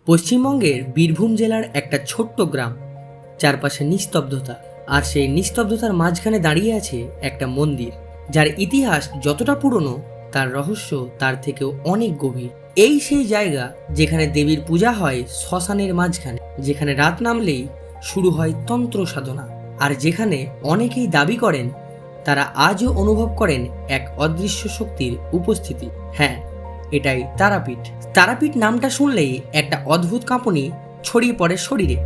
পশ্চিমবঙ্গের বীরভূম জেলার একটা ছোট্ট গ্রাম, চারপাশে নিস্তব্ধতা, আর সেই নিস্তব্ধতার মাঝখানে দাঁড়িয়ে আছে একটা মন্দির যার ইতিহাস যতটা পুরনো তার রহস্য তার থেকেও অনেক গভীর। এই সেই জায়গা যেখানে দেবীর পূজা হয় শ্মশানের মাঝখানে, যেখানে রাত নামলেই শুরু হয় তন্ত্র সাধনা, আর যেখানে অনেকেই দাবি করেন তারা আজও অনুভব করেন এক অদৃশ্য শক্তির উপস্থিতি। হ্যাঁ, এটাই তারাপীঠ। তারাপীঠ নামটা শুনলেই একটা অদ্ভুত কাঁপুনি ছড়িয়ে পড়ে শরীরে।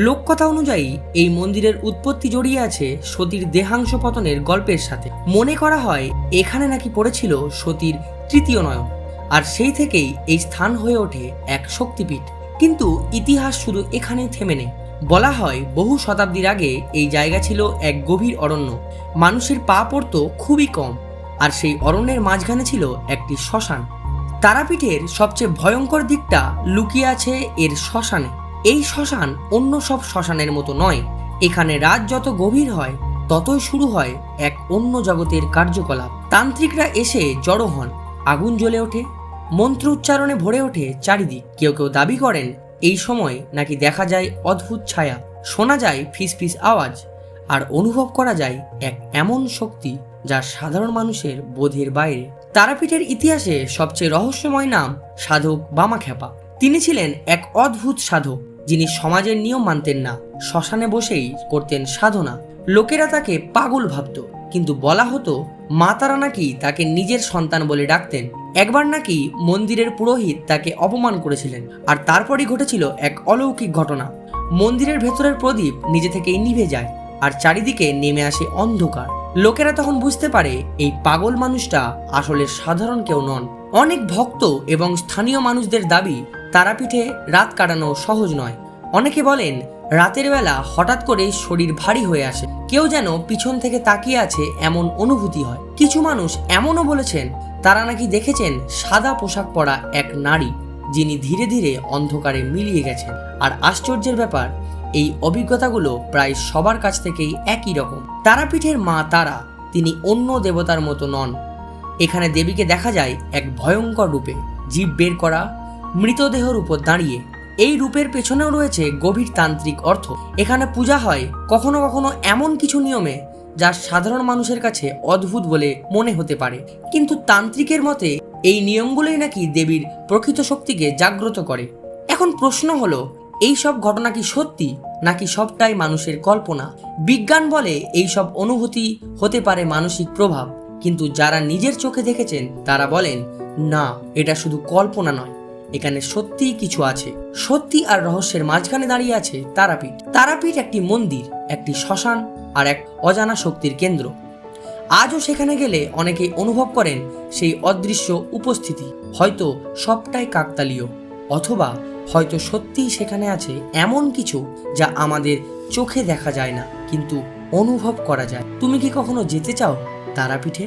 লোককথা অনুযায়ী এই মন্দিরের উৎপত্তি জড়িয়ে আছে সতীর দেহাংশ পতনের গল্পের সাথে। মনে করা হয় এখানে নাকি পড়েছিল সতীর তৃতীয় নয়ন, আর সেই থেকেই এই স্থান হয়ে ওঠে এক শক্তিপীঠ। কিন্তু ইতিহাস শুধু এখানেই থেমে নেই। বলা হয় বহু শতাব্দীর আগে এই জায়গা ছিল এক গভীর অরণ্য, মানুষের পা পড়তো খুবই কম, আর সেই অরণ্যের মাঝখানে ছিল একটি শ্মশান। তারাপীঠের সবচেয়ে ভয়ঙ্কর দিকটা লুকিয়ে আছে এর শ্মশানে। এই শ্মশান অন্য সব শ্মশানের মতো নয়। এখানে রাত যত গভীর হয় ততই শুরু হয় এক অন্য জগতের কার্যকলাপ। তান্ত্রিকরা এসে জড়ো হন, আগুন জ্বলে ওঠে, মন্ত্র উচ্চারণে ভরে ওঠে চারিদিক। কেউ কেউ দাবি করেন এই সময় নাকি দেখা যায় অদ্ভুত ছায়া, শোনা যায় ফিসফিস আওয়াজ, আর অনুভব করা যায় এক এমন শক্তি যা সাধারণ মানুষের বোধের বাইরে। তারাপীঠের ইতিহাসে সবচেয়ে রহস্যময় নাম সাধক বামাখ্যাপা। তিনি ছিলেন এক অদ্ভুত সাধক যিনি সমাজের নিয়ম মানতেন না, শ্মশানে বসেই করতেন সাধনা। লোকেরা তাকে পাগল ভাবত, কিন্তু বলা হতো মা তারা নাকি তাকে নিজের সন্তান বলে ডাকতেন। একবার নাকি মন্দিরের পুরোহিত তাকে অপমান করেছিলেন, আর তারপরই ঘটেছিল এক অলৌকিক ঘটনা। মন্দিরের ভেতরের প্রদীপ নিজে থেকেই নিভে যায়, আর চারিদিকে নেমে আসে অন্ধকার। লোকেরা তখন বুঝতে পারে এই পাগল মানুষটা আসলে সাধারণ কেউ নন। অনেক ভক্ত এবং স্থানীয় মানুষদের দাবি তারাপীঠে রাত কাটানো সহজ নয়। অনেকে বলেন রাতের বেলা হঠাৎ করে শরীর ভারী হয়ে আসে, কেউ যেন পিছন থেকে তাকিয়ে আছে এমন অনুভূতি হয়। কিছু মানুষ এমনও বলেছেন তারা নাকি দেখেছেন সাদা পোশাক পরা এক নারী যিনি ধীরে ধীরে অন্ধকারে মিলিয়ে গেছেন। আর আশ্চর্যের ব্যাপার, এই অভিজ্ঞতাগুলো প্রায় সবার কাছ থেকেই একই রকম। তারাপীঠের মা তারা, তিনি অন্য দেবতার মতো নন। এখানে দেবীকে দেখা যায় এক ভয়ঙ্কর রূপে, জীব বের করা, মৃতদেহের উপর দাঁড়িয়ে। এই রূপের পেছনেও রয়েছে গভীর তান্ত্রিক অর্থ। এখানে পূজা হয় কখনো কখনো এমন কিছু নিয়মে যা সাধারণ মানুষের কাছে অদ্ভুত বলে মনে হতে পারে, কিন্তু তান্ত্রিকের মতে এই নিয়মগুলোই নাকি দেবীর প্রকৃত শক্তিকে জাগ্রত করে। এখন প্রশ্ন হলো, এই সব ঘটনা কি সত্যি নাকি সবটাই মানুষের কল্পনা? বিজ্ঞান বলে এই সব অনুভূতি হতে পারে মানসিক প্রভাব, কিন্তু যারা নিজের চোখে দেখেছেন তারা বলেন না, এটা শুধু কল্পনা নয়, এখানে সত্যিই কিছু আছে। সত্যি আর রহস্যের মাঝখানে দাঁড়িয়ে আছে তারাপীঠ। তারাপীঠ একটি মন্দির, একটি শ্মশান, আর এক অজানা শক্তির কেন্দ্র। আজও সেখানে গেলে অনেকেই অনুভব করেন সেই অদৃশ্য উপস্থিতি। হয়তো সবটাই কাকতালীয়, অথবা হয়তো সত্যিই সেখানে আছে এমন কিছু যা আমাদের চোখে দেখা যায় না, কিন্তু অনুভব করা যায়। তুমি কি কখনো যেতে চাও তারাপীঠে?